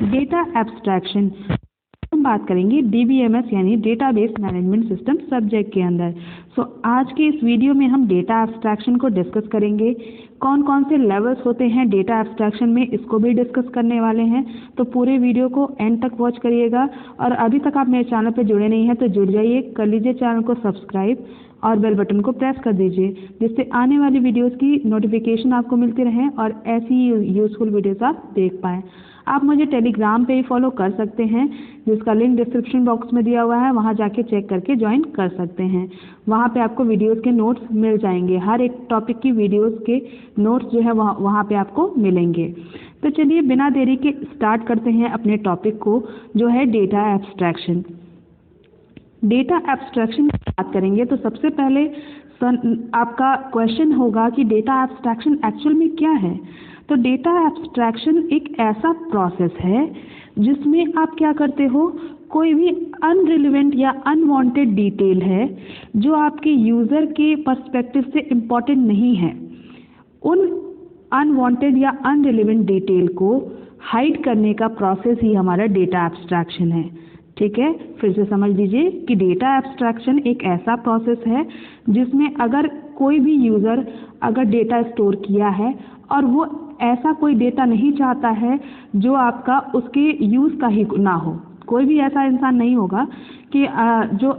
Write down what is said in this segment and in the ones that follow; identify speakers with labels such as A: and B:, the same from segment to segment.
A: Data abstraction हम बात करेंगे DBMS यानी डेटाबेस मैनेजमेंट सिस्टम सब्जेक्ट के अंदर। आज के इस वीडियो में हम डेटा एब्स्ट्रैक्शन को डिस्कस करेंगे। कौन कौन से लेवल्स होते हैं डेटा एब्स्ट्रैक्शन में, इसको भी डिस्कस करने वाले हैं। तो पूरे वीडियो को एंड तक वॉच करिएगा। और अभी तक आप मेरे चैनल पर जुड़े नहीं हैं तो जुड़ जाइए, कर लीजिए चैनल को सब्सक्राइब और बेल बटन को प्रेस कर दीजिए, जिससे आने वाली वीडियोस की नोटिफिकेशन आपको मिलती रहें और ऐसी यूजफुल वीडियोस आप देख पाएँ। आप मुझे टेलीग्राम पे ही फॉलो कर सकते हैं, जिसका लिंक डिस्क्रिप्शन बॉक्स में दिया हुआ है, वहाँ जाके चेक करके ज्वाइन कर सकते हैं। वहाँ पे आपको वीडियोस के नोट्स मिल जाएंगे, हर एक टॉपिक की वीडियोस के नोट्स जो है वहाँ पे आपको मिलेंगे। तो चलिए बिना देरी के स्टार्ट करते हैं अपने टॉपिक को, जो है डेटा एब्स्ट्रैक्शन। डेटा एब्स्ट्रैक्शन की बात करेंगे तो सबसे पहले आपका क्वेश्चन होगा कि डेटा एब्स्ट्रैक्शन एक्चुअल में क्या है। तो डेटा एब्स्ट्रैक्शन एक ऐसा प्रोसेस है जिसमें आप क्या करते हो, कोई भी अनरिलेवेंट या अनवांटेड डिटेल है जो आपके यूज़र के पर्सपेक्टिव से इम्पॉर्टेंट नहीं है, उन अनवांटेड या अनरिलेवेंट डिटेल को हाइड करने का प्रोसेस ही हमारा डेटा एब्स्ट्रैक्शन है। ठीक है, फिर से समझ लीजिए कि डेटा एब्स्ट्रैक्शन एक ऐसा प्रोसेस है जिसमें अगर कोई भी यूज़र अगर डेटा स्टोर किया है और वो ऐसा कोई डेटा नहीं चाहता है जो आपका उसके यूज़ का ही ना हो, कोई भी ऐसा इंसान नहीं होगा कि जो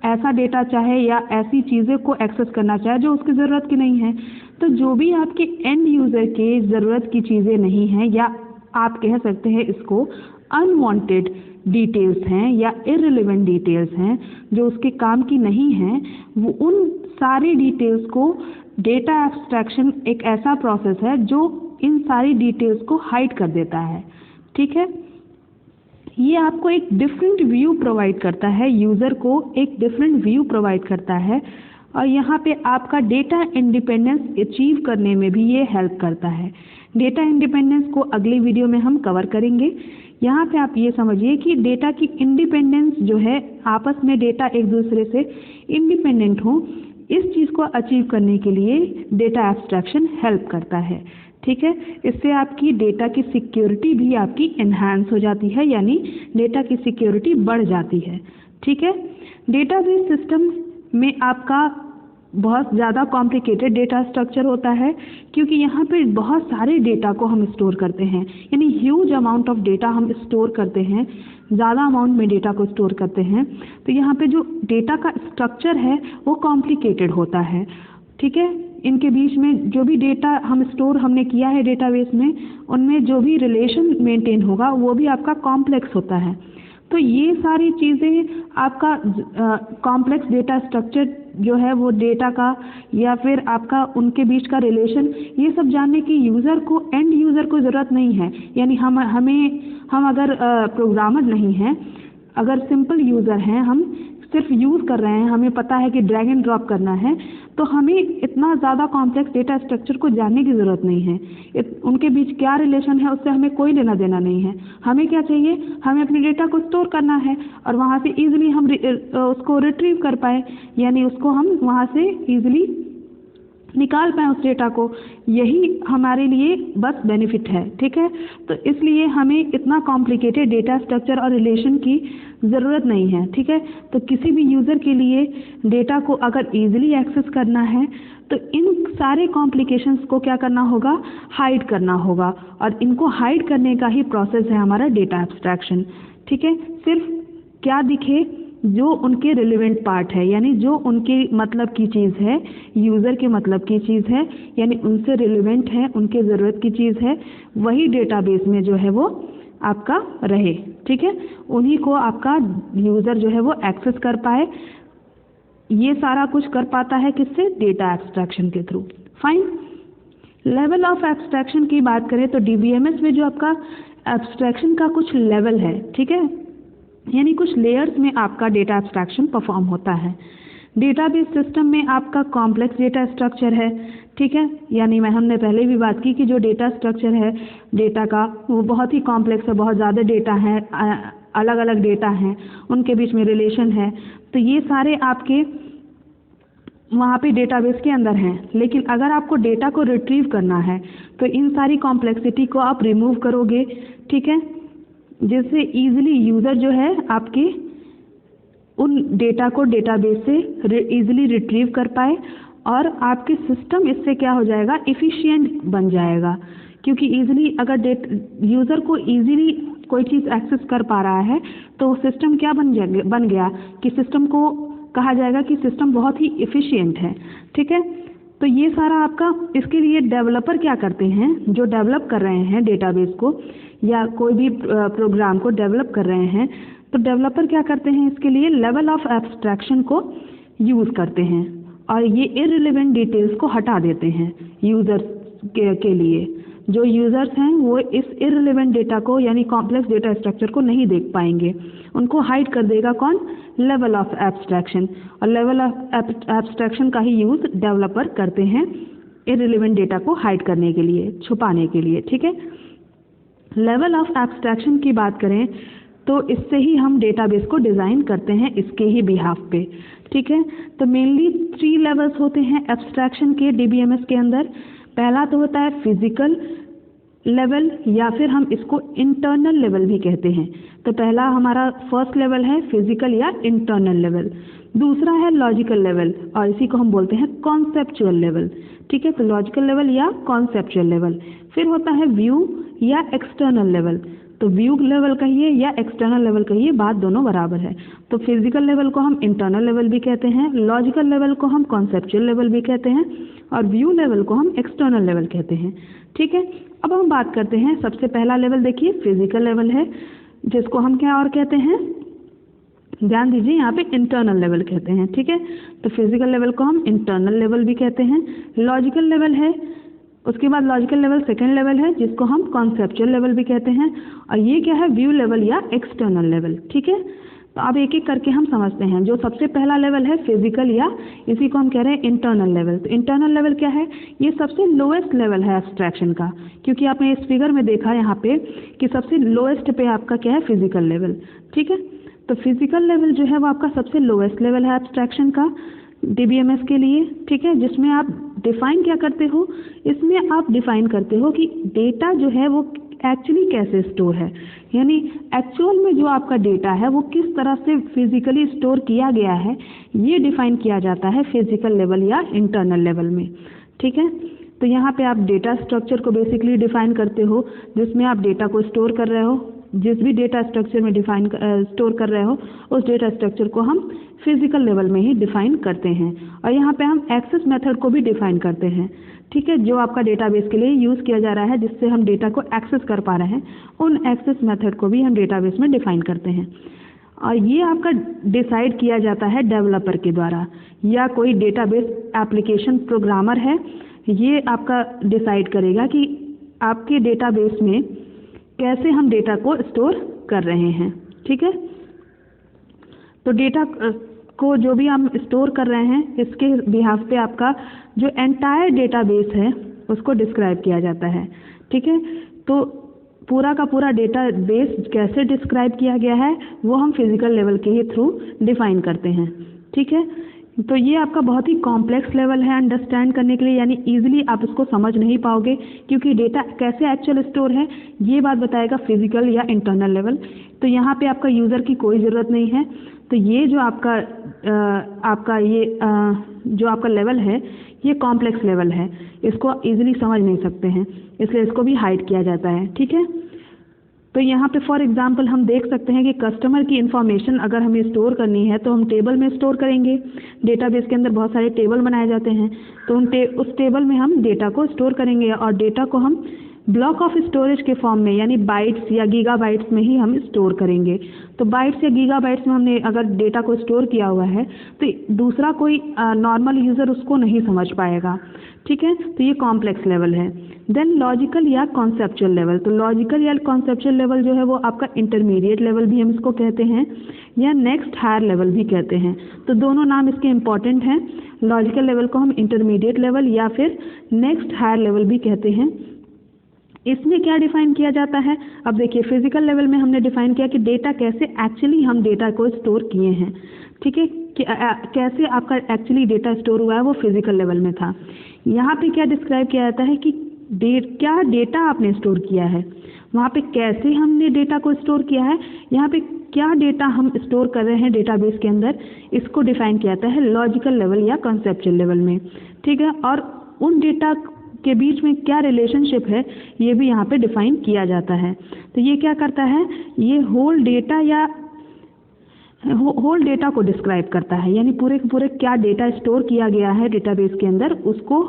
A: ऐसा डेटा चाहे या ऐसी चीज़ें को एक्सेस करना चाहे जो उसकी ज़रूरत की नहीं है। तो जो भी आपके एंड यूज़र के ज़रूरत की चीज़ें नहीं हैं, या आप कह सकते हैं इसको अनवांटेड डिटेल्स हैं या इररिलेवेंट डिटेल्स हैं जो उसके काम की नहीं हैं, वो उन सारी डिटेल्स को डेटा एब्स्ट्रैक्शन एक ऐसा प्रोसेस है जो इन सारी डिटेल्स को हाइड कर देता है। ठीक है, ये आपको एक डिफरेंट व्यू प्रोवाइड करता है, यूज़र को एक डिफरेंट व्यू प्रोवाइड करता है, और यहाँ पे आपका डेटा इंडिपेंडेंस अचीव करने में भी ये हेल्प करता है। डेटा इंडिपेंडेंस को अगली वीडियो में हम कवर करेंगे। यहाँ पे आप ये समझिए कि डेटा की इंडिपेंडेंस जो है, आपस में डेटा एक दूसरे से इंडिपेंडेंट हो, इस चीज़ को अचीव करने के लिए डेटा एब्स्ट्रैक्शन हेल्प करता है। ठीक है, इससे आपकी डेटा की सिक्योरिटी भी आपकी इन्हांस हो जाती है, यानी डेटा की सिक्योरिटी बढ़ जाती है। ठीक है, डेटाबेस सिस्टम में आपका बहुत ज़्यादा कॉम्प्लिकेटेड डेटा स्ट्रक्चर होता है, क्योंकि यहाँ पे बहुत सारे डेटा को हम स्टोर करते हैं, यानी ह्यूज अमाउंट ऑफ डेटा हम स्टोर करते हैं, ज़्यादा अमाउंट में डेटा को स्टोर करते हैं। तो यहाँ पे जो डेटा का स्ट्रक्चर है वो कॉम्प्लिकेटेड होता है। ठीक है, इनके बीच में जो भी डेटा हम स्टोर हमने किया है डेटाबेस में, उनमें जो भी रिलेशन मेंटेन होगा वो भी आपका कॉम्प्लेक्स होता है। तो ये सारी चीज़ें आपका कॉम्प्लेक्स डेटा स्ट्रक्चर जो है वो डेटा का या फिर आपका उनके बीच का रिलेशन, ये सब जानने की यूज़र को, एंड यूज़र को ज़रूरत नहीं है। यानी हम अगर प्रोग्रामर नहीं हैं, अगर सिंपल यूज़र हैं, हम सिर्फ यूज़ कर रहे हैं, हमें पता है कि ड्रैग एंड ड्रॉप करना है, तो हमें इतना ज़्यादा कॉम्प्लेक्स डेटा स्ट्रक्चर को जानने की ज़रूरत नहीं है। उनके बीच क्या रिलेशन है उससे हमें कोई लेना देना नहीं है। हमें क्या चाहिए, हमें अपने डेटा को स्टोर करना है और वहाँ से ईजिली हम उसको रिट्रीव कर पाए, यानी उसको हम वहाँ से ईजिली निकाल पाएँ उस डेटा को। यही हमारे लिए बस बेनिफिट है। ठीक है, तो इसलिए हमें इतना कॉम्प्लिकेटेड डेटा स्ट्रक्चर और रिलेशन की ज़रूरत नहीं है। ठीक है, तो किसी भी यूज़र के लिए डेटा को अगर ईजिली एक्सेस करना है तो इन सारे कॉम्प्लिकेशंस को क्या करना होगा, हाइड करना होगा, और इनको हाइड करने का ही प्रोसेस है हमारा डेटा एब्स्ट्रैक्शन। ठीक है, सिर्फ क्या दिखे, जो उनके रिलेवेंट पार्ट है, यानी जो उनके मतलब की चीज़ है, यूज़र के मतलब की चीज़ है, यानी उनसे रिलेवेंट है, उनके ज़रूरत की चीज़ है, वही डेटाबेस में जो है वो आपका रहे। ठीक है, उन्हीं को आपका यूज़र जो है वो एक्सेस कर पाए। ये सारा कुछ कर पाता है किससे, डेटा एब्स्ट्रैक्शन के through. Fine, level of abstraction की बात करें तो DBMS में जो आपका एब्स्ट्रैक्शन का कुछ लेवल है, ठीक है, यानी कुछ लेयर्स में आपका डेटा एब्स्ट्रैक्शन परफॉर्म होता है। डेटाबेस सिस्टम में आपका कॉम्प्लेक्स डेटा स्ट्रक्चर है। ठीक है, यानी हमने पहले भी बात की कि जो डेटा स्ट्रक्चर है डेटा का, वो बहुत ही कॉम्प्लेक्स है, बहुत ज़्यादा डेटा है, अलग अलग डेटा हैं, उनके बीच में रिलेशन है। तो ये सारे आपके वहाँ पे डेटाबेस के अंदर हैं। लेकिन अगर आपको डेटा को रिट्रीव करना है तो इन सारी कॉम्प्लेक्सिटी को आप रिमूव करोगे। ठीक है, जिससे इजीली यूज़र जो है आपके उन डेटा को डेटाबेस से इजीली रिट्रीव कर पाए और आपके सिस्टम इससे क्या हो जाएगा, एफिशिएंट बन जाएगा। क्योंकि इजीली अगर यूज़र को इजीली कोई चीज़ एक्सेस कर पा रहा है तो सिस्टम क्या बन गया कि सिस्टम को कहा जाएगा कि सिस्टम बहुत ही एफिशिएंट है। ठीक है, तो ये सारा आपका, इसके लिए डेवलपर क्या करते हैं, जो डेवलप कर रहे हैं डेटाबेस को या कोई भी प्रोग्राम को डेवलप कर रहे हैं, तो डेवलपर क्या करते हैं, इसके लिए लेवल ऑफ एब्स्ट्रैक्शन को यूज़ करते हैं और ये इररिलेवेंट डिटेल्स को हटा देते हैं यूज़र्स के लिए। जो यूज़र्स हैं वो इस इररिलेवेंट डेटा को यानी कॉम्प्लेक्स डेटा स्ट्रक्चर को नहीं देख पाएंगे, उनको हाइड कर देगा कौन, लेवल ऑफ एब्स्ट्रैक्शन। और लेवल ऑफ एब्स्ट्रैक्शन का ही यूज़ डेवलपर करते हैं इररिलेवेंट डेटा को हाइड करने के लिए, छुपाने के लिए। ठीक है, लेवल ऑफ एब्स्ट्रैक्शन की बात करें तो इससे ही हम डेटाबेस को डिज़ाइन करते हैं इसके ही बिहाफ पे। ठीक है, तो मेनली 3 लेवल्स होते हैं एब्स्ट्रैक्शन के डीबीएमएस के अंदर। पहला तो होता है फिजिकल लेवल या फिर हम इसको इंटरनल लेवल भी कहते हैं। तो पहला हमारा फर्स्ट लेवल है फिजिकल या इंटरनल लेवल। दूसरा है लॉजिकल लेवल और इसी को हम बोलते हैं कॉन्सेप्चुअल लेवल। ठीक है, तो लॉजिकल लेवल या कॉन्सेप्चुअल लेवल। फिर होता है व्यू या एक्सटर्नल लेवल। तो व्यू लेवल कहिए या एक्सटर्नल लेवल कहिए, बात दोनों बराबर है। तो फिजिकल लेवल को हम इंटरनल लेवल भी कहते हैं, लॉजिकल लेवल को हम कॉन्सेप्चुअल लेवल भी कहते हैं और व्यू लेवल को हम एक्सटर्नल लेवल कहते हैं। ठीक है, अब हम बात करते हैं, सबसे पहला लेवल देखिए फिजिकल लेवल है, जिसको हम क्या और कहते हैं, ध्यान दीजिए यहाँ पे इंटरनल लेवल कहते हैं। ठीक है, तो फिजिकल लेवल को हम इंटरनल लेवल भी कहते हैं। लॉजिकल लेवल है, उसके बाद लॉजिकल लेवल सेकेंड लेवल है जिसको हम कॉन्सेप्चुअल लेवल भी कहते हैं और ये क्या है, व्यू लेवल या एक्सटर्नल लेवल। ठीक है, तो अब एक एक करके हम समझते हैं। जो सबसे पहला लेवल है फिजिकल या इसी को हम कह रहे हैं इंटरनल लेवल। तो इंटरनल लेवल क्या है, ये सबसे लोएस्ट लेवल है एब्स्ट्रैक्शन का, क्योंकि आपने इस फिगर में देखा यहाँ पे कि सबसे लोएस्ट पे आपका क्या है, फिजिकल लेवल। ठीक है, तो फिजिकल लेवल जो है वो आपका सबसे लोएस्ट लेवल है एब्स्ट्रैक्शन का डीबीएमएस के लिए। ठीक है, जिसमें आप डिफाइन क्या करते हो, इसमें आप डिफाइन करते हो कि डेटा जो है वो एक्चुअली कैसे स्टोर है, यानी एक्चुअल में जो आपका डेटा है वो किस तरह से फिजिकली स्टोर किया गया है, ये डिफाइन किया जाता है फिजिकल लेवल या इंटरनल लेवल में। ठीक है, तो यहाँ पे आप डेटा स्ट्रक्चर को बेसिकली डिफाइन करते हो, जिसमें आप डेटा को स्टोर कर रहे हो। जिस भी डेटा स्ट्रक्चर में स्टोर कर रहे हो उस डेटा स्ट्रक्चर को हम फिजिकल लेवल में ही डिफाइन करते हैं। और यहाँ पे हम एक्सेस मेथड को भी डिफाइन करते हैं। ठीक है, जो आपका डेटाबेस के लिए यूज़ किया जा रहा है, जिससे हम डेटा को एक्सेस कर पा रहे हैं, उन एक्सेस मेथड को भी हम डेटाबेस में डिफाइन करते हैं। और ये आपका डिसाइड किया जाता है डेवलपर के द्वारा, या कोई डेटाबेस एप्लीकेशन प्रोग्रामर है, ये आपका डिसाइड करेगा कि आपके डेटाबेस में कैसे हम डेटा को स्टोर कर रहे हैं। ठीक है, तो डेटा को जो भी हम स्टोर कर रहे हैं इसके बिहाफ पे आपका जो एंटायर डेटाबेस है उसको डिस्क्राइब किया जाता है। ठीक है, तो पूरा का पूरा डेटाबेस कैसे डिस्क्राइब किया गया है वो हम फिजिकल लेवल के ही थ्रू डिफाइन करते हैं। ठीक है, तो ये आपका बहुत ही कॉम्प्लेक्स लेवल है अंडरस्टैंड करने के लिए, यानी इजीली आप इसको समझ नहीं पाओगे, क्योंकि डेटा कैसे एक्चुअल स्टोर है ये बात बताएगा फिजिकल या इंटरनल लेवल। तो यहाँ पे आपका यूज़र की कोई ज़रूरत नहीं है। तो ये जो जो आपका लेवल है ये कॉम्प्लेक्स लेवल है, इसको इजीली समझ नहीं सकते हैं, इसलिए इसको भी हाइड किया जाता है। ठीक है, तो यहाँ पे फॉर एग्जांपल हम देख सकते हैं कि कस्टमर की इन्फॉर्मेशन अगर हमें स्टोर करनी है तो हम टेबल में स्टोर करेंगे। डेटाबेस के अंदर बहुत सारे टेबल बनाए जाते हैं, तो उस टेबल में हम डेटा को स्टोर करेंगे और डेटा को हम ब्लॉक ऑफ स्टोरेज के फॉर्म में यानी बाइट्स या गीगाबाइट्स में ही हम स्टोर करेंगे। तो बाइट्स या गीगाबाइट्स में हमने अगर डेटा को स्टोर किया हुआ है तो दूसरा कोई नॉर्मल यूज़र उसको नहीं समझ पाएगा। ठीक है, तो ये कॉम्प्लेक्स लेवल है। देन लॉजिकल या कॉन्सेप्चुअल लेवल। तो लॉजिकल या कॉन्सेप्चुअल लेवल जो है वो आपका इंटरमीडिएट लेवल भी हम इसको कहते हैं या नेक्स्ट हायर लेवल भी कहते हैं। तो दोनों नाम इसके इम्पॉर्टेंट हैं। लॉजिकल लेवल को हम इंटरमीडिएट लेवल या फिर नेक्स्ट हायर लेवल भी कहते हैं। इसमें क्या डिफाइन किया जाता है, अब देखिए फिजिकल लेवल में हमने डिफाइन किया कि डेटा कैसे एक्चुअली हम डेटा को स्टोर किए हैं। ठीक है, कि कैसे आपका एक्चुअली डेटा स्टोर हुआ है वो फिजिकल लेवल में था। यहाँ पे क्या डिस्क्राइब किया जाता है कि क्या डेटा आपने स्टोर किया है, वहाँ पे कैसे हमने डेटा को स्टोर किया है, यहाँ पे क्या डेटा हम स्टोर कर रहे हैं डेटाबेस के अंदर, इसको डिफाइन किया जाता है लॉजिकल लेवल या कॉन्सेप्चुअल लेवल में, ठीक है। और उन डेटा के बीच में क्या रिलेशनशिप है ये भी यहाँ पे डिफाइन किया जाता है। तो ये क्या करता है, ये होल डेटा को डिस्क्राइब करता है, यानी पूरे के पूरे क्या डेटा स्टोर किया गया है डेटाबेस के अंदर उसको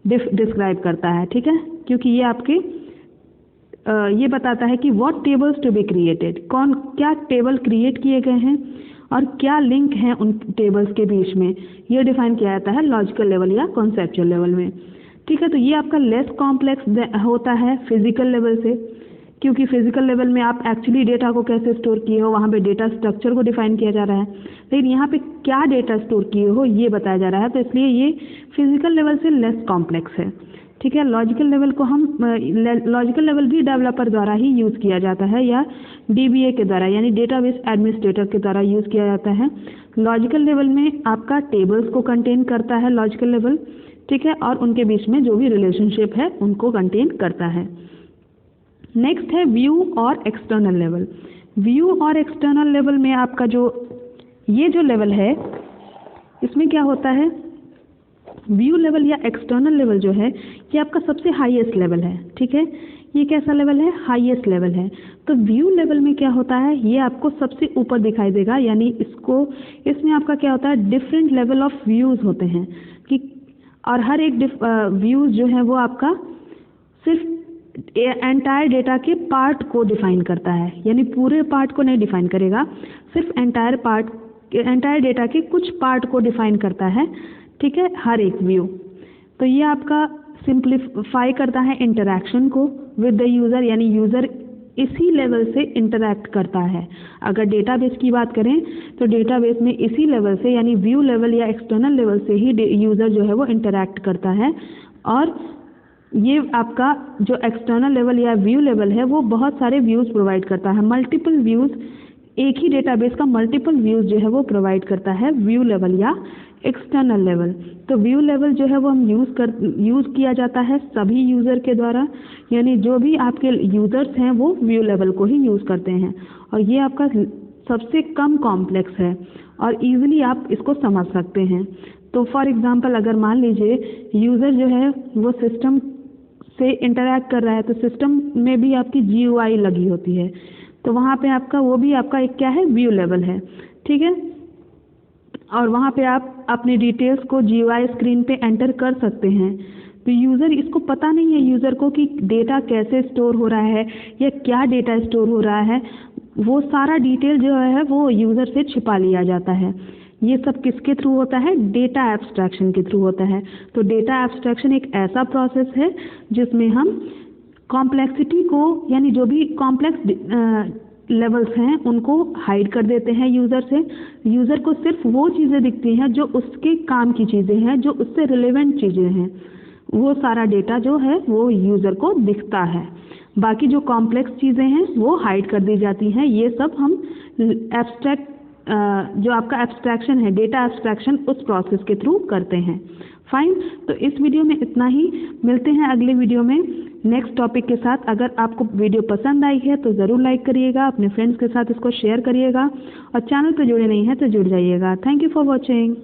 A: डिस्क्राइब करता है, ठीक है। क्योंकि ये आपके ये बताता है कि what tables to be created, क्या टेबल क्रिएट किए गए हैं और क्या लिंक है उन टेबल्स के बीच में, ये डिफाइन किया जाता है लॉजिकल लेवल या कॉन्सेप्चुअल लेवल में, ठीक है। तो ये आपका लेस कॉम्प्लेक्स होता है फिजिकल लेवल से, क्योंकि फिजिकल लेवल में आप एक्चुअली डेटा को कैसे स्टोर किए हो, वहाँ पे डेटा स्ट्रक्चर को डिफाइन किया जा रहा है, लेकिन यहाँ पे क्या डेटा स्टोर किए हो ये बताया जा रहा है, तो इसलिए ये फिजिकल लेवल से लेस कॉम्प्लेक्स है, ठीक है। लॉजिकल लेवल भी डेवलपर द्वारा ही यूज़ किया जाता है या DBA के द्वारा यानी डेटाबेस एडमिनिस्ट्रेटर के द्वारा यूज़ किया जाता है। लॉजिकल लेवल में आपका टेबल्स को कंटेन करता है लॉजिकल लेवल, ठीक है, और उनके बीच में जो भी रिलेशनशिप है उनको कंटेन करता है। नेक्स्ट है व्यू और एक्सटर्नल लेवल। व्यू और एक्सटर्नल लेवल में आपका ये जो लेवल है इसमें क्या होता है, व्यू लेवल या एक्सटर्नल लेवल जो है ये आपका सबसे हाईएस्ट लेवल है, ठीक है। ये कैसा लेवल है, हाईएस्ट लेवल है। तो व्यू लेवल में क्या होता है, ये आपको सबसे ऊपर दिखाई देगा, यानी इसमें आपका क्या होता है, डिफरेंट लेवल ऑफ व्यूज़ होते हैं कि और हर एक व्यूज़ जो है वो आपका सिर्फ एंटायर डेटा के पार्ट को डिफाइन करता है, यानी पूरे पार्ट को नहीं डिफाइन करेगा, सिर्फ एंटायर डेटा के कुछ पार्ट को डिफाइन करता है, ठीक है, हर एक व्यू। तो ये आपका सिंप्लीफाई करता है इंटरैक्शन को विद द यूज़र, यानी यूज़र इसी लेवल से इंटरैक्ट करता है। अगर डेटाबेस की बात करें तो डेटाबेस में इसी लेवल से यानी व्यू लेवल या एक्सटर्नल लेवल से ही यूज़र जो है वो इंटरैक्ट करता है। और ये आपका जो एक्सटर्नल लेवल या व्यू लेवल है वो बहुत सारे व्यूज़ प्रोवाइड करता है, मल्टीपल व्यूज़, एक ही डेटाबेस का मल्टीपल व्यूज़ जो है वो प्रोवाइड करता है व्यू लेवल या एक्सटर्नल लेवल। तो व्यू लेवल जो है वो हम यूज़ किया जाता है सभी यूज़र के द्वारा, यानी जो भी आपके यूज़र्स हैं वो व्यू लेवल को ही यूज़ करते हैं, और ये आपका सबसे कम कॉम्प्लेक्स है और इजीली आप इसको समझ सकते हैं। तो फॉर एग्जांपल अगर मान लीजिए यूज़र जो है वो सिस्टम से इंटरैक्ट कर रहा है, तो सिस्टम में भी आपकी GUI लगी होती है, तो वहाँ पे वो भी आपका एक क्या है, व्यू लेवल है, ठीक है। और वहाँ पे आप अपनी डिटेल्स को GUI स्क्रीन पे एंटर कर सकते हैं। तो यूज़र इसको पता नहीं है यूज़र को कि डेटा कैसे स्टोर हो रहा है या क्या डेटा स्टोर हो रहा है, वो सारा डिटेल जो है वो यूज़र से छिपा लिया जाता है। ये सब किसके थ्रू होता है, डेटा एब्स्ट्रैक्शन के थ्रू होता है। तो डेटा एब्स्ट्रैक्शन एक ऐसा प्रोसेस है जिसमें हम कॉम्प्लेक्सिटी को यानी जो भी कॉम्प्लेक्स लेवल्स हैं उनको हाइड कर देते हैं यूज़र से। यूज़र को सिर्फ वो चीज़ें दिखती हैं जो उसके काम की चीज़ें हैं, जो उससे रिलेवेंट चीज़ें हैं, वो सारा डेटा जो है वो यूज़र को दिखता है। बाकी जो कॉम्प्लेक्स चीज़ें हैं वो हाइड कर दी जाती हैं। ये सब हम जो आपका एब्स्ट्रैक्शन है, डेटा एब्स्ट्रैक्शन, उस प्रोसेस के थ्रू करते हैं। फाइन, तो इस वीडियो में इतना ही, मिलते हैं अगले वीडियो में नेक्स्ट टॉपिक के साथ। अगर आपको वीडियो पसंद आई है तो ज़रूर लाइक करिएगा, अपने फ्रेंड्स के साथ इसको शेयर करिएगा, और चैनल पर जुड़े नहीं हैं तो जुड़ जाइएगा। Thank you for watching.